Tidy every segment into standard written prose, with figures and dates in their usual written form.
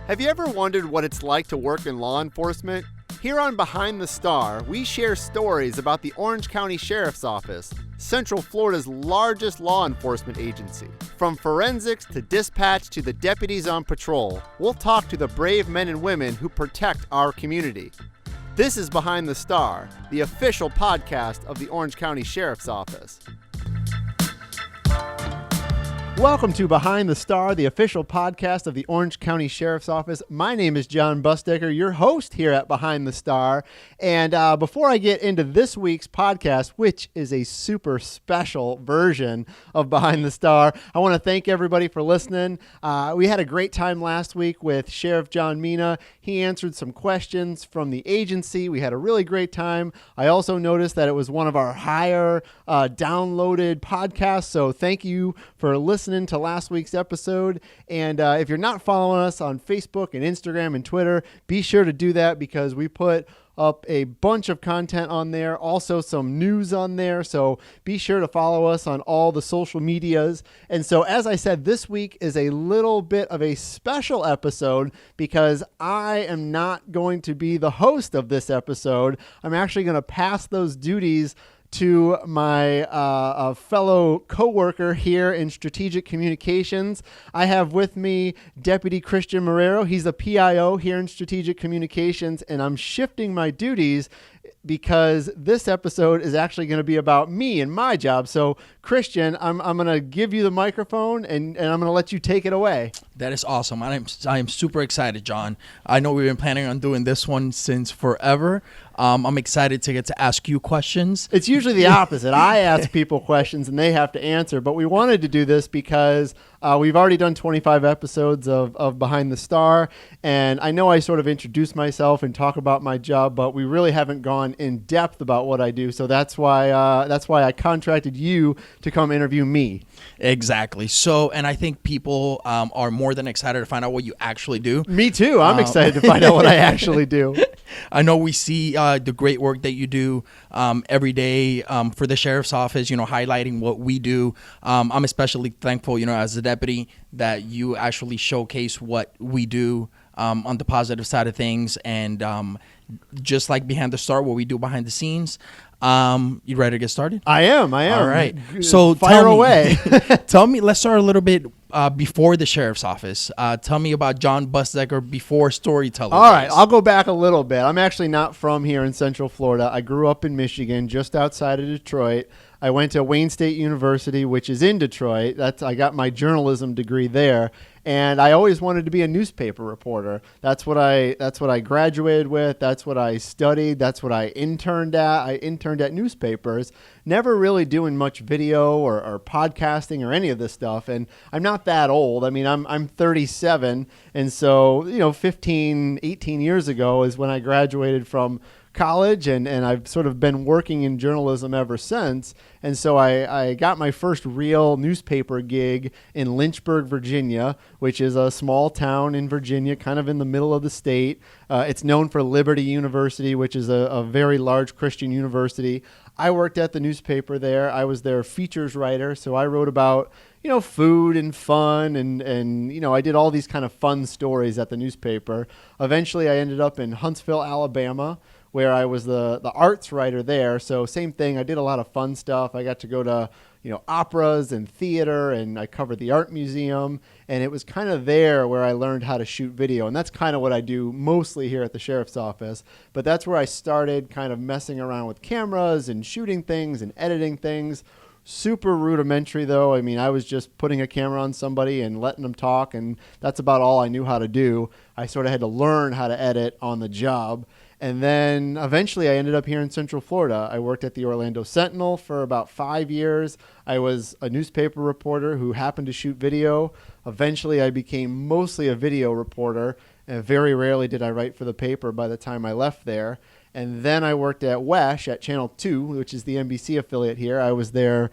Have you ever wondered what it's like to work in law enforcement? Here on Behind the Star, we share stories about the Orange County Sheriff's Office, Central Florida's largest law enforcement agency. From forensics to dispatch to the deputies on patrol, we'll talk to the brave men and women who protect our community. This is Behind the Star, the official podcast of the Orange County Sheriff's Office. Welcome to Behind the Star, the official podcast of the Orange County Sheriff's Office. My name is Jon Busdeker, your host here at Behind the Star. And before I get into this week's podcast, which is a super special version of Behind the Star, I want to thank everybody for listening. We had a great time last week with Sheriff John Mina. He answered some questions from the agency. We had a really great time. I also noticed that it was one of our higher downloaded podcasts, so thank you for listening to last week's episode. And if you're not following us on Facebook and Instagram and Twitter, be sure to do that because we put up a bunch of content on there, also some news on there. So be sure to follow us on all the social medias. And so, as I said, this week is a little bit of a special episode because I am not going to be the host of this episode. I'm actually going to pass those duties to my fellow coworker here in strategic communications. I have with me Deputy Christian Marrero. He's a PIO here in strategic communications, and I'm shifting my duties because this episode is actually going to be about me and my job. So, Christian, I'm going to give you the microphone, and I'm going to let you take it away. That is awesome. I am super excited, John. I know we've been planning on doing this one since forever. I'm excited to get to ask you questions. It's usually the opposite. I ask people questions, and they have to answer. But we wanted to do this because we've already done 25 episodes of Behind the Star, and I know I sort of introduce myself and talk about my job, but we really haven't gone in depth about what I do. So that's why I contracted you to come interview me. Exactly. So, and I think people are more than excited to find out what you actually do. Me too. I'm excited to find out what I actually do. I know we see the great work that you do every day for the sheriff's office, highlighting what we do. I'm especially thankful, as a deputy, that you actually showcase what we do on the positive side of things. And just like Behind the Star, what we do behind the scenes. You ready to get started? I am. All right. So fire away. Tell me, let's start a little bit before the sheriff's office. Tell me about Jon Busdeker before Storyteller. All right. I'll go back a little bit. I'm actually not from here in Central Florida. I grew up in Michigan, just outside of Detroit. I went to Wayne State University, which is in Detroit. I got my journalism degree there. And I always wanted to be a newspaper reporter. That's what I graduated with. That's what I studied. That's what I interned at. I interned at newspapers, never really doing much video or podcasting or any of this stuff. And I'm not that old. I mean, I'm 37. And so, 15, 18 years ago is when I graduated from college, and I've sort of been working in journalism ever since. And so I got my first real newspaper gig in Lynchburg, Virginia, which is a small town in Virginia, kind of in the middle of the state. It's known for Liberty University, which is a very large Christian university. I worked at the newspaper there. I was their features writer, so I wrote about food and fun, and I did all these kind of fun stories at the newspaper. Eventually, I ended up in Huntsville, Alabama, where I was the arts writer there. So same thing. I did a lot of fun stuff. I got to go to, operas and theater, and I covered the art museum. And it was kind of there where I learned how to shoot video. And that's kind of what I do mostly here at the sheriff's office. But that's where I started kind of messing around with cameras and shooting things and editing things. Super rudimentary, though. I mean, I was just putting a camera on somebody and letting them talk, and that's about all I knew how to do. I sort of had to learn how to edit on the job. And then eventually I ended up here in Central Florida. I worked at the Orlando Sentinel for about 5 years. I was a newspaper reporter who happened to shoot video. Eventually I became mostly a video reporter, and very rarely did I write for the paper by the time I left there. And then I worked at WESH at Channel 2, which is the NBC affiliate here. I was their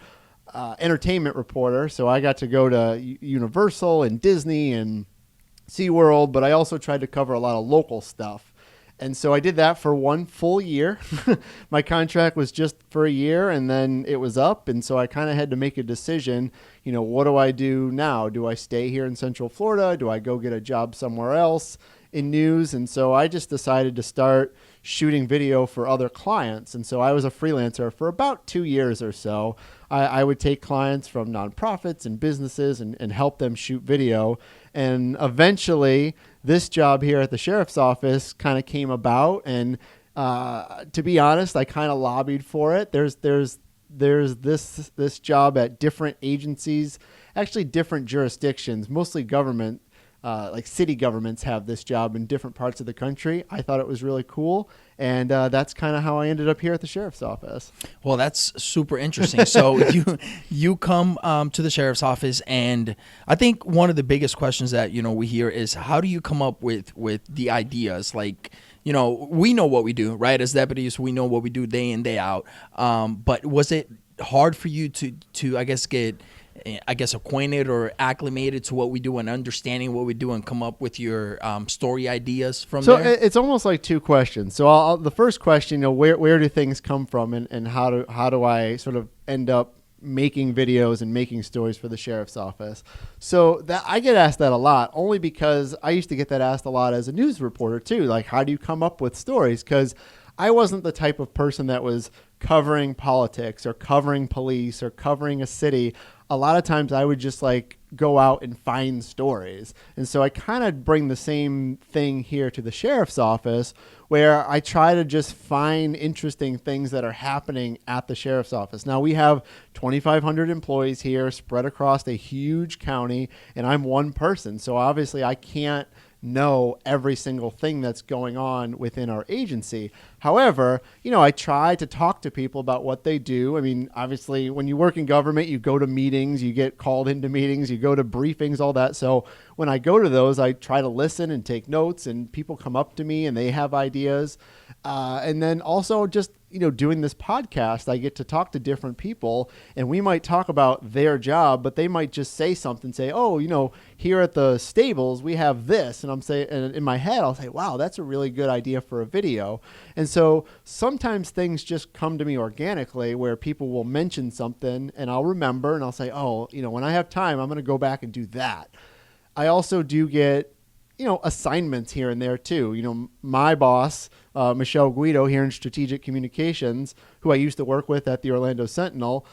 entertainment reporter, so I got to go to Universal and Disney and SeaWorld, but I also tried to cover a lot of local stuff. And so I did that for 1 full year. My contract was just for a year, and then it was up. And so I kind of had to make a decision, what do I do now? Do I stay here in Central Florida? Do I go get a job somewhere else in news? And so I just decided to start shooting video for other clients. And so I was a freelancer for about 2 years or so. I would take clients from nonprofits and businesses and help them shoot video. And eventually this job here at the sheriff's office kind of came about. And to be honest, I kind of lobbied for it. There's this job at different agencies, actually different jurisdictions, mostly government, like city governments have this job in different parts of the country. I thought it was really cool. And that's kind of how I ended up here at the sheriff's office. Well, that's super interesting. So you come to the sheriff's office, and I think one of the biggest questions that we hear is, how do you come up with the ideas? Like, we know what we do, right? As deputies, we know what we do day in, day out. But was it hard for you to I guess get acquainted or acclimated to what we do and understanding what we do and come up with your story ideas from there? So it's almost like two questions. So the first question, where do things come from, and how do I sort of end up making videos and making stories for the sheriff's office? So that I get asked that a lot, only because I used to get that asked a lot as a news reporter too. Like, how do you come up with stories? Because I wasn't the type of person that was covering politics or covering police or covering a city. A lot of times I would just go out and find stories. And so I kind of bring the same thing here to the sheriff's office, where I try to just find interesting things that are happening at the sheriff's office. Now, we have 2,500 employees here spread across a huge county, and I'm one person. So obviously I can't know every single thing that's going on within our agency. However, I try to talk to people about what they do. I mean, obviously, when you work in government, you go to meetings, you get called into meetings, you go to briefings, all that. So when I go to those, I try to listen and take notes, and people come up to me and they have ideas. And then also just, doing this podcast, I get to talk to different people, and we might talk about their job, but they might just say something, say, oh, here at the stables, we have this. And I'm saying, and in my head, I'll say, wow, that's a really good idea for a video. And so sometimes things just come to me organically, where people will mention something and I'll remember and I'll say, oh, when I have time, I'm going to go back and do that. I also do get assignments here and there too. My boss, Michelle Guido here in Strategic Communications, who I used to work with at the Orlando Sentinel,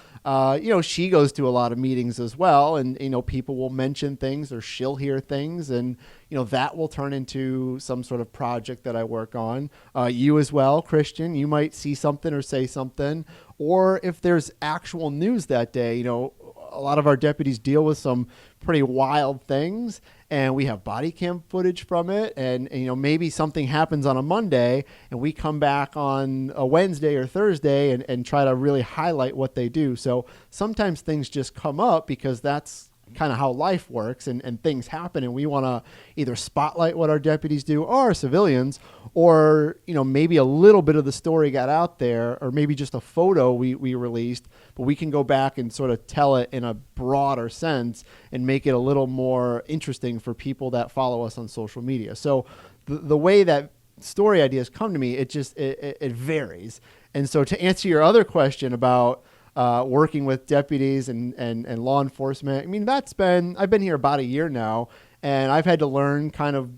she goes to a lot of meetings as well. And, people will mention things, or she'll hear things, and, that will turn into some sort of project that I work on. You as well, Christian, you might see something or say something. Or if there's actual news that day, a lot of our deputies deal with some pretty wild things, and we have body cam footage from it. And maybe something happens on a Monday and we come back on a Wednesday or Thursday and try to really highlight what they do. So sometimes things just come up because that's kind of how life works, and things happen, and we want to either spotlight what our deputies do or our civilians, or maybe a little bit of the story got out there, or maybe just a photo we released, but we can go back and sort of tell it in a broader sense and make it a little more interesting for people that follow us on social media. So the way that story ideas come to me, it varies. And so to answer your other question about working with deputies and law enforcement, I mean, I've been here about a year now, and I've had to learn kind of,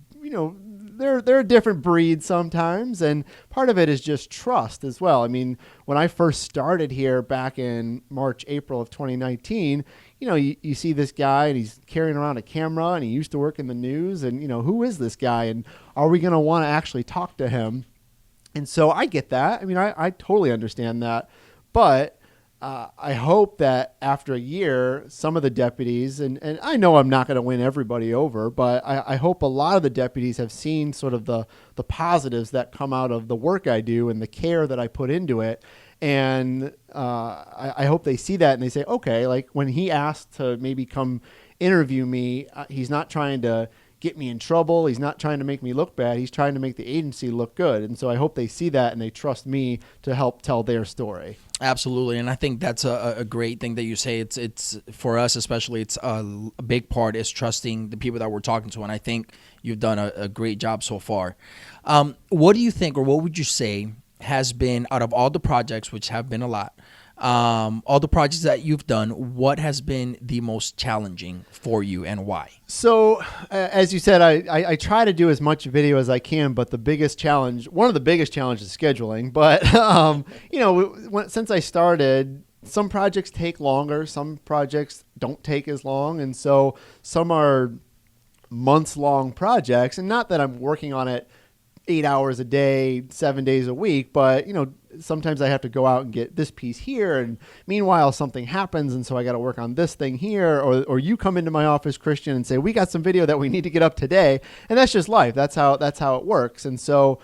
they're a different breed sometimes, and part of it is just trust as well. I mean, when I first started here back in March, April of 2019, you see this guy and he's carrying around a camera and he used to work in the news, and, who is this guy, and are we going to want to actually talk to him? And so I get that. I mean, I totally understand that, but I hope that after a year, some of the deputies, and I know I'm not going to win everybody over, but I hope a lot of the deputies have seen sort of the positives that come out of the work I do and the care that I put into it. And I hope they see that and they say, okay, like when he asked to maybe come interview me, he's not trying to get me in trouble. He's not trying to make me look bad. He's trying to make the agency look good. And so I hope they see that and they trust me to help tell their story. Absolutely. And I think that's a great thing that you say. It's for us, especially, it's a big part is trusting the people that we're talking to. And I think you've done a great job so far. What do you think, or what would you say has been, out of all the projects, which have been a lot, all the projects that you've done, what has been the most challenging for you and why? So, as you said, I try to do as much video as I can, but the biggest challenge, one of the biggest challenges is scheduling. But, since I started, some projects take longer, some projects don't take as long. And so some are months long projects, and not that I'm working on it 8 hours a day, 7 days a week, but sometimes I have to go out and get this piece here, and meanwhile something happens, and so I got to work on this thing here, or you come into my office, Christian, and say we got some video that we need to get up today, and that's just life. That's how it works. And so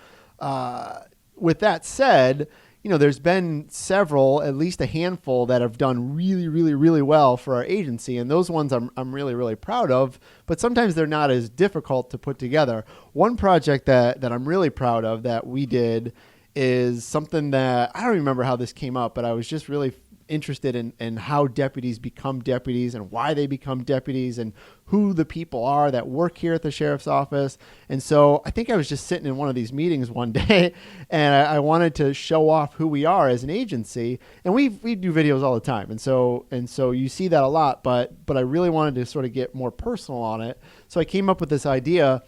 with that said, there's been several, at least a handful, that have done really, really, really well for our agency. And those ones I'm really, really proud of, but sometimes they're not as difficult to put together. One project that I'm really proud of that we did is something that I don't remember how this came up, but I was just really interested in how deputies become deputies and why they become deputies and who the people are that work here at the sheriff's office. And so I think I was just sitting in one of these meetings one day, and I wanted to show off who we are as an agency. And we do videos all the time, and so you see that a lot. But I really wanted to sort of get more personal on it. So I came up with this idea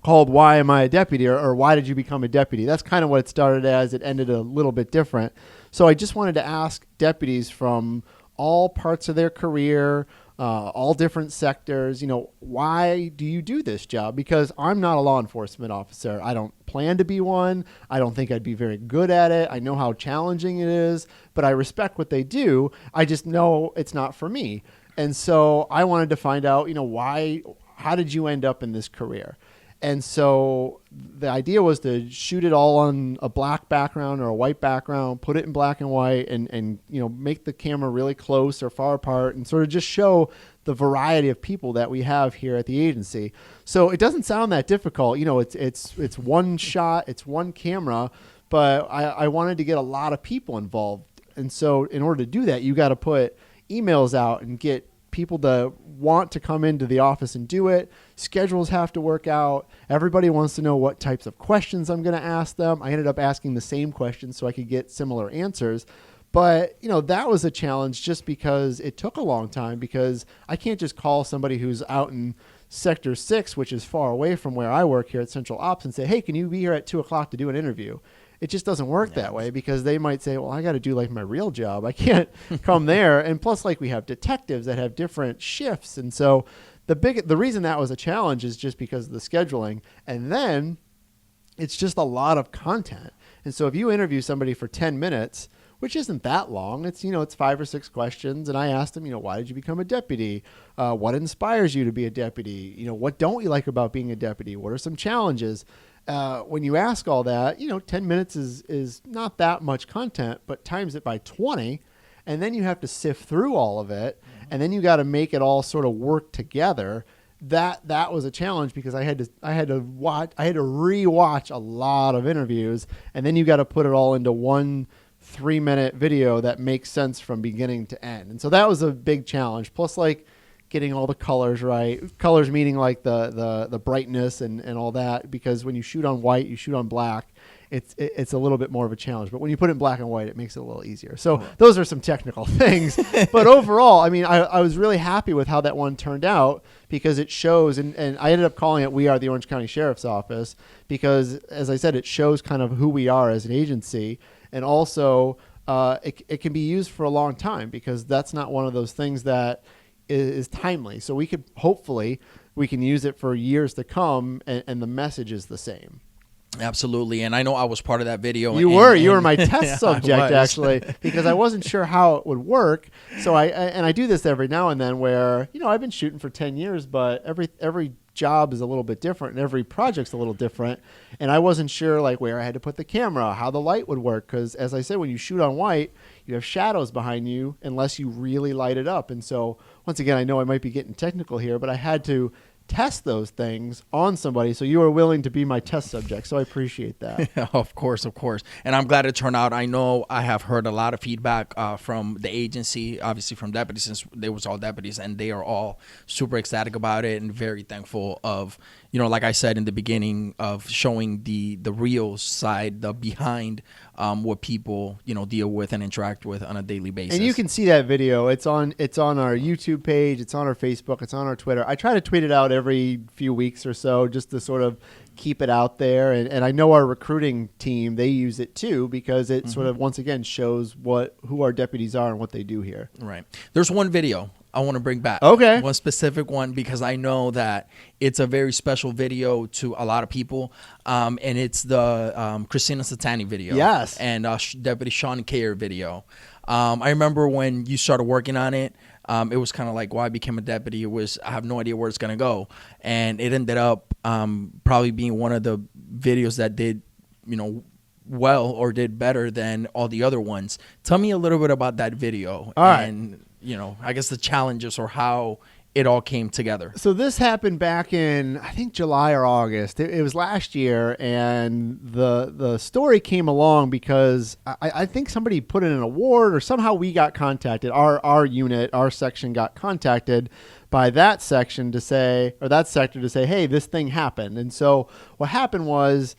called "Why Am I a Deputy?" or "Why Did You Become a Deputy?" That's kind of what it started as. It ended a little bit different. So I just wanted to ask deputies from all parts of their career, all different sectors, why do you do this job? Because I'm not a law enforcement officer. I don't plan to be one. I don't think I'd be very good at it. I know how challenging it is, but I respect what they do. I just know it's not for me. And so I wanted to find out, how did you end up in this career? And so the idea was to shoot it all on a black background or a white background, put it in black and white, and make the camera really close or far apart, and sort of just show the variety of people that we have here at the agency. So it doesn't sound that difficult. It's one shot, it's one camera, but I wanted to get a lot of people involved. And so in order to do that, you got to put emails out and get people to want to come into the office and do it. Schedules have to work out. Everybody wants to know what types of questions I'm going to ask them. I ended up asking the same questions so I could get similar answers. But, that was a challenge just because it took a long time, because I can't just call somebody who's out in Sector 6, which is far away from where I work here at Central Ops, and say, hey, can you be here at 2 o'clock to do an interview? It just doesn't work that way, because they might say, well, I got to do my real job. I can't come there. And plus, we have detectives that have different shifts. And so the reason that was a challenge is just because of the scheduling. And then it's just a lot of content. And so if you interview somebody for 10 minutes, which isn't that long, it's, it's 5 or 6 questions. And I asked them, why did you become a deputy? What inspires you to be a deputy? What don't you like about being a deputy? What are some challenges? When you ask all that, 10 minutes is not that much content, but times it by 20, and then you have to sift through all of it, and then you got to make it all sort of work together. That was a challenge, because I had to rewatch a lot of interviews, and then you got to put it all into one 3-minute video that makes sense from beginning to end. And so that was a big challenge. Plus, getting all the colors right. Colors meaning the brightness and all that, because when you shoot on white, you shoot on black, it's a little bit more of a challenge. But when you put it in black and white, it makes it a little easier. So those are some technical things. But overall, I was really happy with how that one turned out, because it shows, and I ended up calling it "We Are the Orange County Sheriff's Office," because, as I said, it shows kind of who we are as an agency. And also it can be used for a long time, because that's not one of those things that is timely. So we can use it for years to come, and the message is the same. Absolutely. And I know I was part of that video. You were my test subject, actually, because I wasn't sure how it would work. So I do this every now and then, where, I've been shooting for 10 years, but every job is a little bit different, and every project's a little different. And I wasn't sure where I had to put the camera, how the light would work. Because, as I said, when you shoot on white, you have shadows behind you unless you really light it up. And so, once again, I know I might be getting technical here, but I had to test those things on somebody. So you were willing to be my test subject. So I appreciate that. Of course. And I'm glad it turned out. I know I have heard a lot of feedback from the agency, obviously from deputies, since they was all deputies, and they are all super ecstatic about it and very thankful of like I said in the beginning, of showing the real side, the behind what people, deal with and interact with on a daily basis. And you can see that video. It's on our YouTube page. It's on our Facebook. It's on our Twitter. I try to tweet it out every few weeks or so just to sort of keep it out there. And I know our recruiting team, they use it too, because it sort of, once again, shows who our deputies are and what they do here. Right. There's one video I want to bring back. Okay. One specific one, because I know that it's a very special video to a lot of people. And it's the Christina Satani video. Yes. And Deputy Sean Kayer video. I remember when you started working on it, it was kind of like, why I became a deputy. I have no idea where it's going to go. And it ended up probably being one of the videos that did, well, or did better than all the other ones. Tell me a little bit about that video. All right. And, I guess the challenges or how it all came together. So this happened back in, I think, July or August. It was last year, and the story came along because I think somebody put in an award, or somehow we got contacted. Our unit, our section got contacted by that section to say, or that sector to say, hey, this thing happened. And so what happened was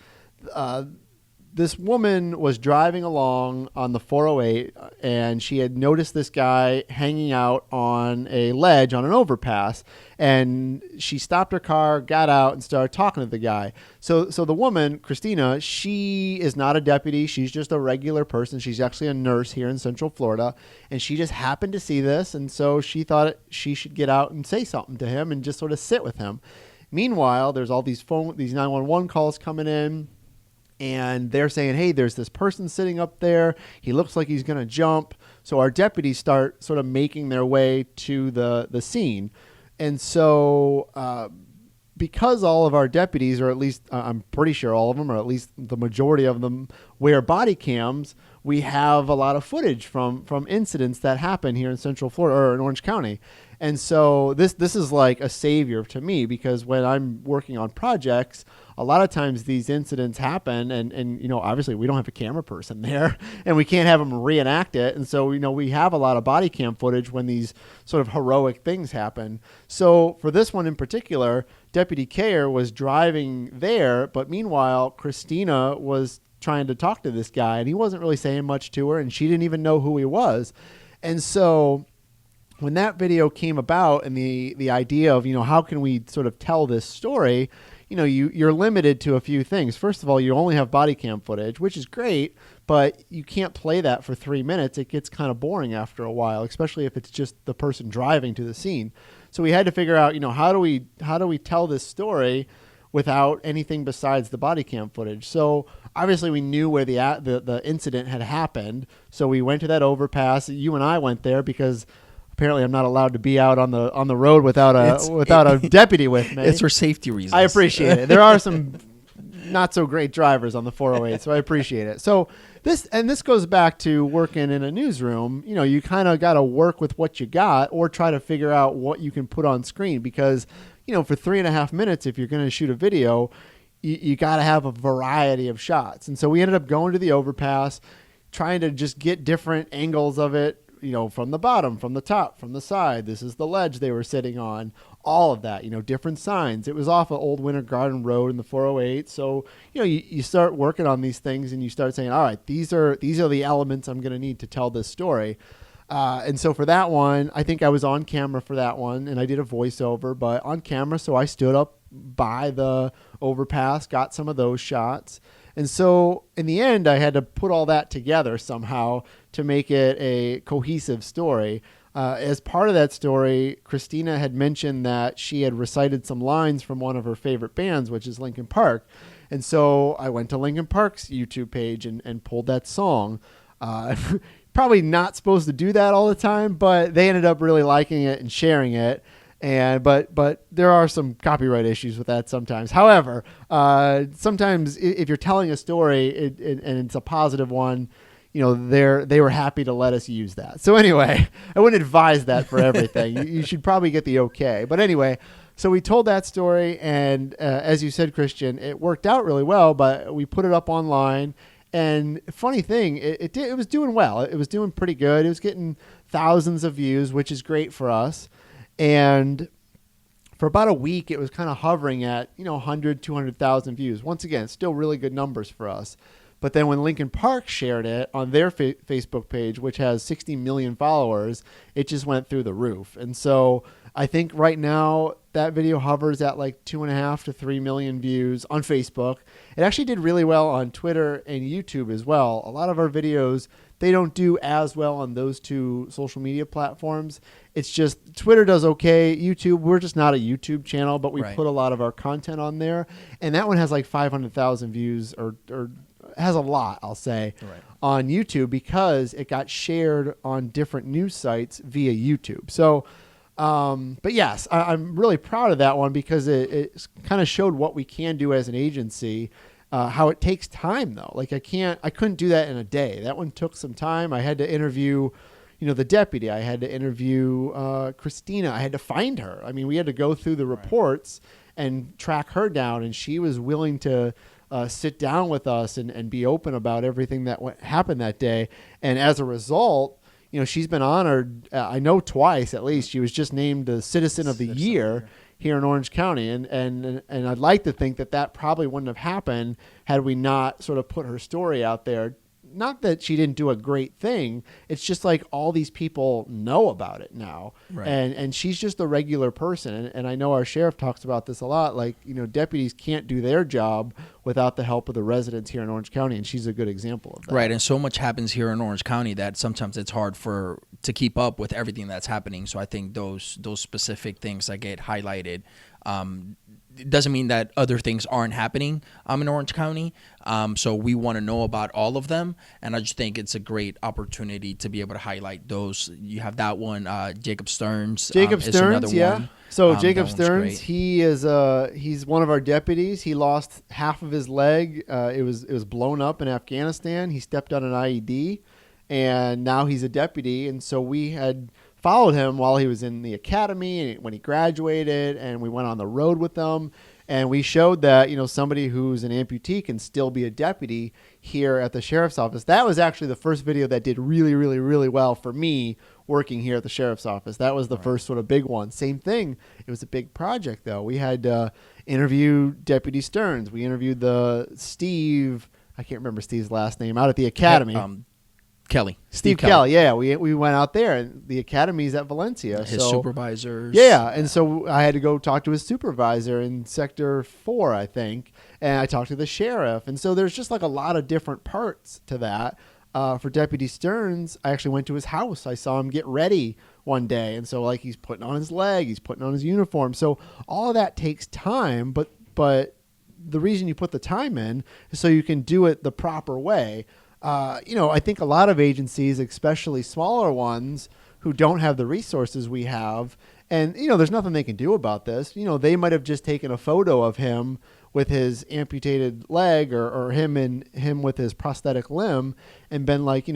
this woman was driving along on the 408, and she had noticed this guy hanging out on a ledge on an overpass, and she stopped her car, got out, and started talking to the guy. So the woman, Christina, she is not a deputy. She's just a regular person. She's actually a nurse here in Central Florida, and she just happened to see this, and so she thought she should get out and say something to him and just sort of sit with him. Meanwhile, there's all these 911 calls coming in, and they're saying, hey, there's this person sitting up there. He looks like he's going to jump. So our deputies start sort of making their way to the scene. And so because all of our deputies, or at least I'm pretty sure all of them, or at least the majority of them, wear body cams, we have a lot of footage from incidents that happen here in Central Florida or in Orange County. And so this is like a savior to me, because when I'm working on projects, a lot of times these incidents happen, and obviously we don't have a camera person there, and we can't have them reenact it. And so, we have a lot of body cam footage when these sort of heroic things happen. So for this one in particular, Deputy Kayer was driving there, but meanwhile, Christina was trying to talk to this guy, and he wasn't really saying much to her, and she didn't even know who he was. And so when that video came about, and the idea of, how can we sort of tell this story, you're limited to a few things. First of all, you only have body cam footage, which is great, but you can't play that for 3 minutes. It gets kind of boring after a while, especially if it's just the person driving to the scene. So we had to figure out, how do we tell this story without anything besides the body cam footage? So obviously we knew where the incident had happened. So we went to that overpass. You and I went there because apparently I'm not allowed to be out on the road without a deputy with me. It's for safety reasons. I appreciate it. There are some not so great drivers on the 408, so I appreciate it. So this goes back to working in a newsroom. You kind of got to work with what you got, or try to figure out what you can put on screen, because for 3.5 minutes, if you're going to shoot a video, you got to have a variety of shots. And so we ended up going to the overpass, trying to just get different angles of it, from the bottom, from the top, from the side. This is the ledge they were sitting on. All of that, different signs. It was off of Old Winter Garden Road in the 408. So, you start working on these things, and you start saying, all right, these are the elements I'm going to need to tell this story. And so for that one, I think I was on camera for that one, and I did a voiceover, but on camera. So I stood up by the overpass, got some of those shots. And so in the end, I had to put all that together somehow to make it a cohesive story. As part of that story, Christina had mentioned that she had recited some lines from one of her favorite bands, which is Linkin Park. And so I went to Linkin Park's YouTube page and pulled that song. Probably not supposed to do that all the time, but they ended up really liking it and sharing it. But there are some copyright issues with that sometimes. However, sometimes if you're telling a story and it's a positive one, they were happy to let us use that. So anyway, I wouldn't advise that for everything. You should probably get the okay. But anyway, so we told that story, and as you said, Christian, it worked out really well. But we put it up online, and funny thing, it was doing well. It was doing pretty good. It was getting thousands of views, which is great for us. And for about a week, it was kind of hovering at, 100, 200,000 views. Once again, still really good numbers for us. But then when Lincoln Park shared it on their Facebook page, which has 60 million followers, it just went through the roof. And so I think right now that video hovers at like 2.5 to 3 million views on Facebook. It actually did really well on Twitter and YouTube as well. A lot of our videos, they don't do as well on those two social media platforms. It's just Twitter does okay. YouTube, we're just not a YouTube channel, but we put a lot of our content on there. And that one has like 500,000 views or has a lot, I'll say, on YouTube because it got shared on different news sites via YouTube. So, but yes, I'm really proud of that one because it kind of showed what we can do as an agency. How it takes time though. Like I couldn't do that in a day. That one took some time. I had to interview, the deputy. I had to interview Christina. I had to find her. I mean, we had to go through the reports and track her down, and she was willing to sit down with us and be open about everything that happened that day. And as a result, she's been honored, I know twice at least. She was just named the Citizen of the Year here in Orange County. And I'd like to think that probably wouldn't have happened had we not sort of put her story out there. Not that she didn't do a great thing. It's just like all these people know about it now. Right. And she's just a regular person. And I know our sheriff talks about this a lot. Like, deputies can't do their job without the help of the residents here in Orange County. And she's a good example of that. Right. And so much happens here in Orange County that sometimes it's hard to keep up with everything that's happening. So I think those specific things that get highlighted, it doesn't mean that other things aren't happening in Orange County. So we want to know about all of them. And I just think it's a great opportunity to be able to highlight those. You have that one, Jacob Stearns. Is another one. So Jacob Stearns, he's one of our deputies. He lost half of his leg. It was blown up in Afghanistan. He stepped on an IED, and now he's a deputy. And so we had followed him while he was in the academy and when he graduated, and we went on the road with them, and we showed that somebody who's an amputee can still be a deputy here at the sheriff's office. That was actually the first video that did really, really, really well for me working here at the sheriff's office. That was the first sort of big one. Same thing. It was a big project though. We had interview Deputy Stearns. We interviewed Steve. I can't remember Steve's last name out at the academy. Kelly. Steve Kelly. Yeah, we went out there, and the academy's at Valencia. His supervisors. Yeah, and so I had to go talk to his supervisor in Sector 4, I think, and I talked to the sheriff. And so there's just like a lot of different parts to that. For Deputy Stearns, I actually went to his house. I saw him get ready one day, and so like he's putting on his leg, he's putting on his uniform. So all of that takes time, but the reason you put the time in is so you can do it the proper way. I think a lot of agencies, especially smaller ones who don't have the resources we have, and, there's nothing they can do about this. They might have just taken a photo of him with his amputated leg or him with his prosthetic limb and been like,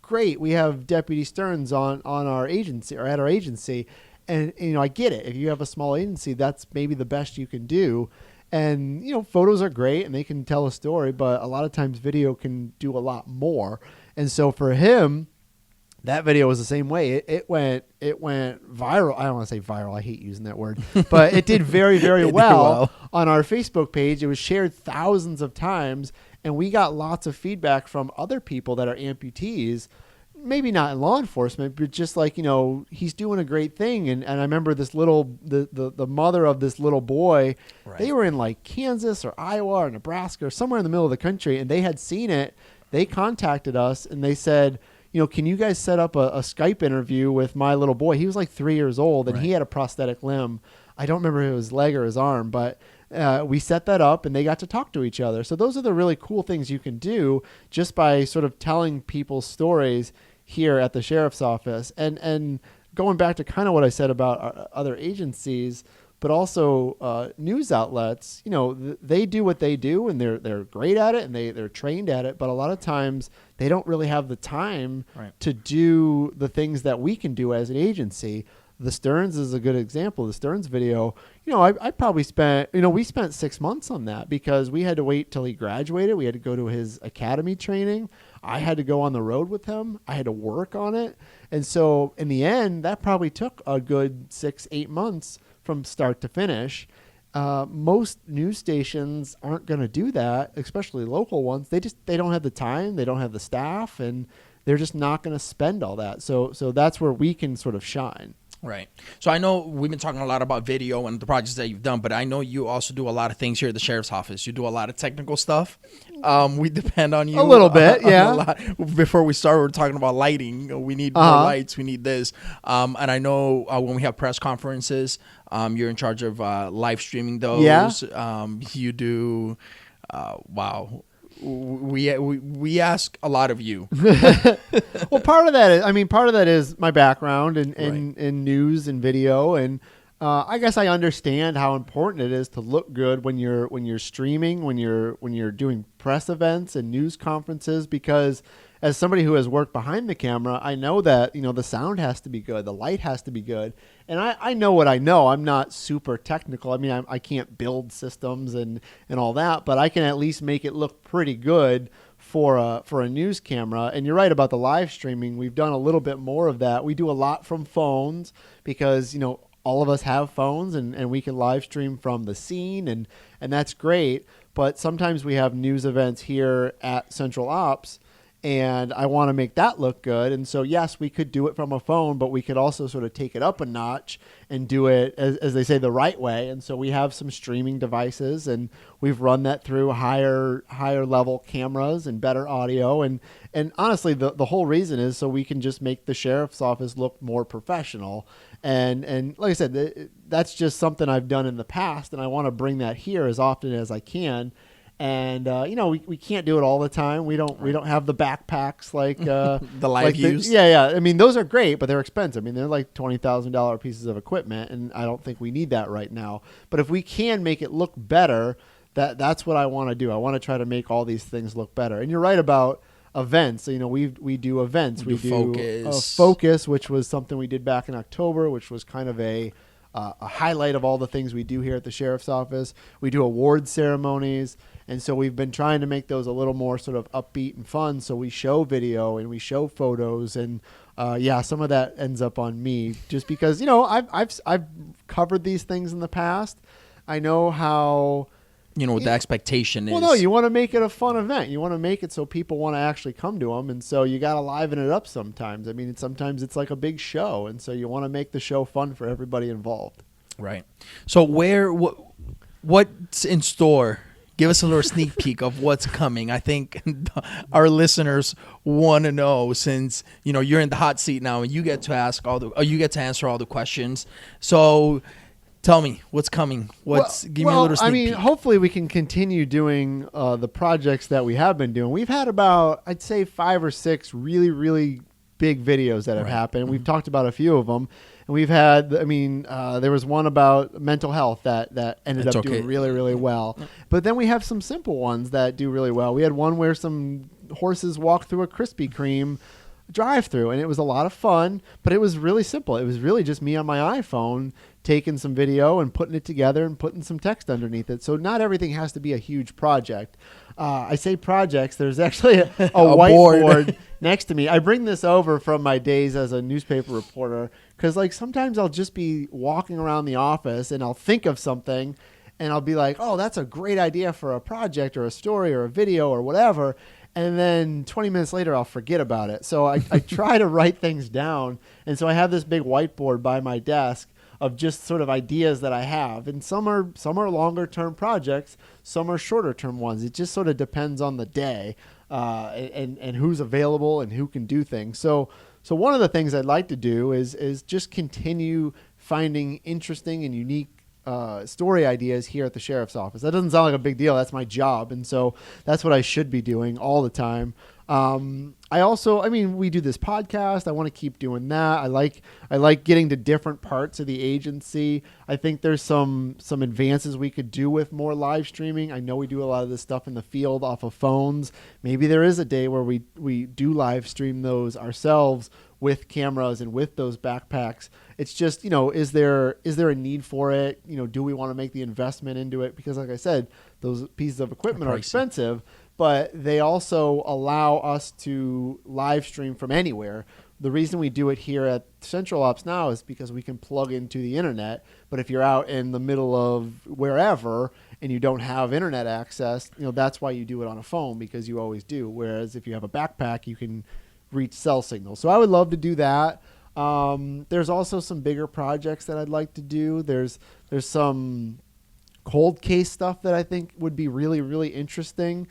great, we have Deputy Stearns on our agency or at our agency. And, I get it. If you have a small agency, that's maybe the best you can do. And, photos are great and they can tell a story, but a lot of times video can do a lot more. And so for him, that video was the same way. It went viral. I don't want to say viral. I hate using that word, but it did very, very well on our Facebook page. It was shared thousands of times, and we got lots of feedback from other people that are amputees. Maybe not in law enforcement, but just like, he's doing a great thing. And I remember this the mother of this little boy, they were in like Kansas or Iowa or Nebraska or somewhere in the middle of the country, and they had seen it. They contacted us and they said, can you guys set up a Skype interview with my little boy? He was like 3 years old and he had a prosthetic limb. I don't remember if it was his leg or his arm, but we set that up and they got to talk to each other. So those are the really cool things you can do just by sort of telling people's stories here at the sheriff's office. And going back to kind of what I said about other agencies, but also news outlets, they do what they do and they're great at it and they're trained at it. But a lot of times they don't really have the time to do the things that we can do as an agency. The Stearns is a good example. The Stearns video, I probably spent, we spent 6 months on that because we had to wait till he graduated. We had to go to his academy training. I had to go on the road with him. I had to work on it. And so in the end, that probably took a good 6-8 months from start to finish. Most news stations aren't going to do that, especially local ones. They don't have the time, they don't have the staff, and they're just not going to spend all that. So that's where we can sort of shine. Right. So I know we've been talking a lot about video and the projects that you've done, but I know you also do a lot of things here at the sheriff's office. You do a lot of technical stuff. We depend on you a little bit, yeah. A lot. Before we start, we're talking about lighting. We need more lights. We need this. And I know when we have press conferences, you're in charge of live streaming those. Yeah. You do. Wow. We ask a lot of you. Well, part of that is my background in news and video, and I guess I understand how important it is to look good when you're streaming, when you're doing press events and news conferences, because as somebody who has worked behind the camera, I know that, the sound has to be good, the light has to be good. And I know what I know. I'm not super technical. I mean, I can't build systems and all that, but I can at least make it look pretty good for a news camera. And you're right about the live streaming. We've done a little bit more of that. We do a lot from phones because, all of us have phones and we can live stream from the scene and that's great. But sometimes we have news events here at Central Ops, and I want to make that look good. And so, yes, we could do it from a phone, but we could also sort of take it up a notch and do it, as they say, the right way. And so we have some streaming devices, and we've run that through higher level cameras and better audio. And honestly, the whole reason is so we can just make the sheriff's office look more professional. And like I said, that's just something I've done in the past, and I want to bring that here as often as I can. And we can't do it all the time. We don't have the backpacks like the live use. Yeah. I mean, those are great, but they're expensive. I mean, they're like $20,000 pieces of equipment, and I don't think we need that right now. But if we can make it look better, that's what I want to do. I want to try to make all these things look better. And you're right about events. We do events. We do Focus, which was something we did back in October, which was kind of a highlight of all the things we do here at the sheriff's office. We do award ceremonies. And so we've been trying to make those a little more sort of upbeat and fun. So we show video and we show photos, and some of that ends up on me just because, I've covered these things in the past. I know how, what the expectation is. Well, no, you want to make it a fun event. You want to make it so people want to actually come to them. And so you got to liven it up sometimes. I mean, sometimes it's like a big show. And so you want to make the show fun for everybody involved. Right. So what's in store? Give us a little sneak peek of what's coming. I think our listeners want to know, since you're in the hot seat now and you get to answer all the questions. So tell me what's coming. Give me a little sneak peek. Hopefully we can continue doing the projects that we have been doing. We've had about, I'd say, 5 or 6 really, really big videos that have happened. Mm-hmm. We've talked about a few of them. And we've had, there was one about mental health that ended up doing really, really well. But then we have some simple ones that do really well. We had one where some horses walked through a Krispy Kreme drive-through, and it was a lot of fun, but it was really simple. It was really just me on my iPhone taking some video and putting it together and putting some text underneath it. So not everything has to be a huge project. I say projects. There's actually a whiteboard next to me. I bring this over from my days as a newspaper reporter because, sometimes I'll just be walking around the office and I'll think of something and I'll be like, oh, that's a great idea for a project or a story or a video or whatever. And then 20 minutes later, I'll forget about it. So I try to write things down. And so I have this big whiteboard by my desk of just sort of ideas that I have. And some are longer term projects, some are shorter term ones. It just sort of depends on the day and who's available and who can do things. So one of the things I'd like to do is just continue finding interesting and unique story ideas here at the sheriff's office. That doesn't sound like a big deal. That's my job. And so that's what I should be doing all the time. We do this podcast. I want to keep doing that. I like getting to different parts of the agency. I think there's some advances we could do with more live streaming. I know we do a lot of this stuff in the field off of phones. Maybe there is a day where we do live stream those ourselves with cameras and with those backpacks. It's just, is there a need for it? Do we want to make the investment into it? Because like I said, those pieces of equipment are expensive, but they also allow us to live stream from anywhere. The reason we do it here at Central Ops Now is because we can plug into the internet. But if you're out in the middle of wherever and you don't have internet access, that's why you do it on a phone, because you always do. Whereas if you have a backpack, you can reach cell signals. So I would love to do that. There's also some bigger projects that I'd like to do. There's some cold case stuff that I think would be really, really interesting.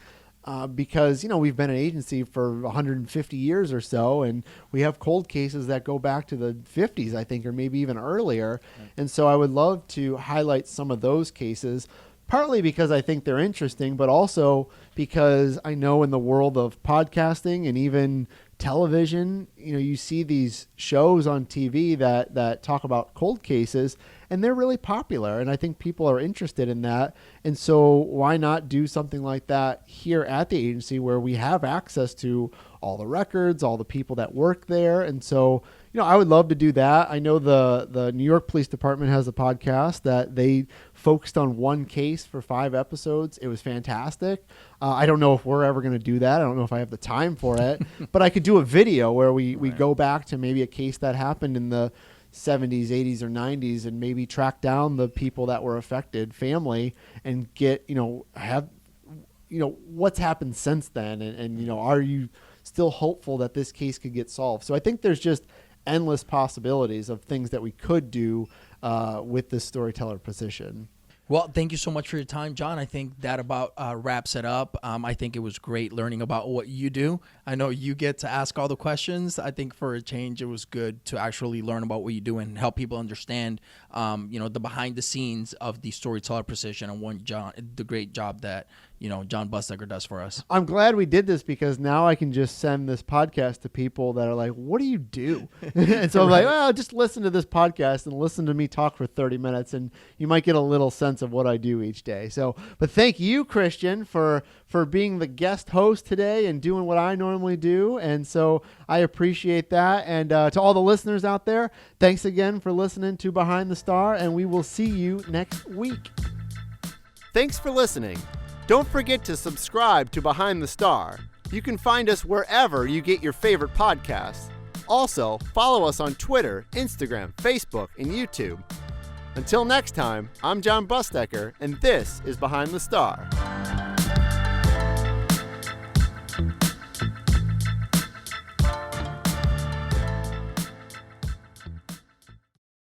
Because, we've been an agency for 150 years or so, and we have cold cases that go back to the 50s, I think, or maybe even earlier. Right. And so I would love to highlight some of those cases, partly because I think they're interesting, but also because I know in the world of podcasting and even television, you see these shows on TV that talk about cold cases, and they're really popular, and I think people are interested in that. And so why not do something like that here at the agency, where we have access to all the records, all the people that work there? And so, I would love to do that. I know the New York Police Department has a podcast that they focused on one case for 5 episodes. It was fantastic. I don't know if we're ever going to do that. I don't know if I have the time for it, but I could do a video where we go back to maybe a case that happened in the 70s, 80s, or 90s, and maybe track down the people that were affected, family, and get, what's happened since then. And are you still hopeful that this case could get solved? So I think there's just endless possibilities of things that we could do with this storyteller position. Well, thank you so much for your time, Jon. I think that about wraps it up. I think it was great learning about what you do. I know you get to ask all the questions. I think for a change, it was good to actually learn about what you do and help people understand, the behind the scenes of the storyteller position and the great job that, Jon Busdeker does for us. I'm glad we did this, because now I can just send this podcast to people that are like, what do you do? And so I'm like, well, just listen to this podcast and listen to me talk for 30 minutes, and you might get a little sense of what I do each day. So, but thank you, Christian, for being the guest host today and doing what I normally do. And so I appreciate that. And to all the listeners out there, thanks again for listening to Behind the Star, and we will see you next week. Thanks for listening. Don't forget to subscribe to Behind the Star. You can find us wherever you get your favorite podcasts. Also, follow us on Twitter, Instagram, Facebook, and YouTube. Until next time, I'm Jon Busdeker, and this is Behind the Star.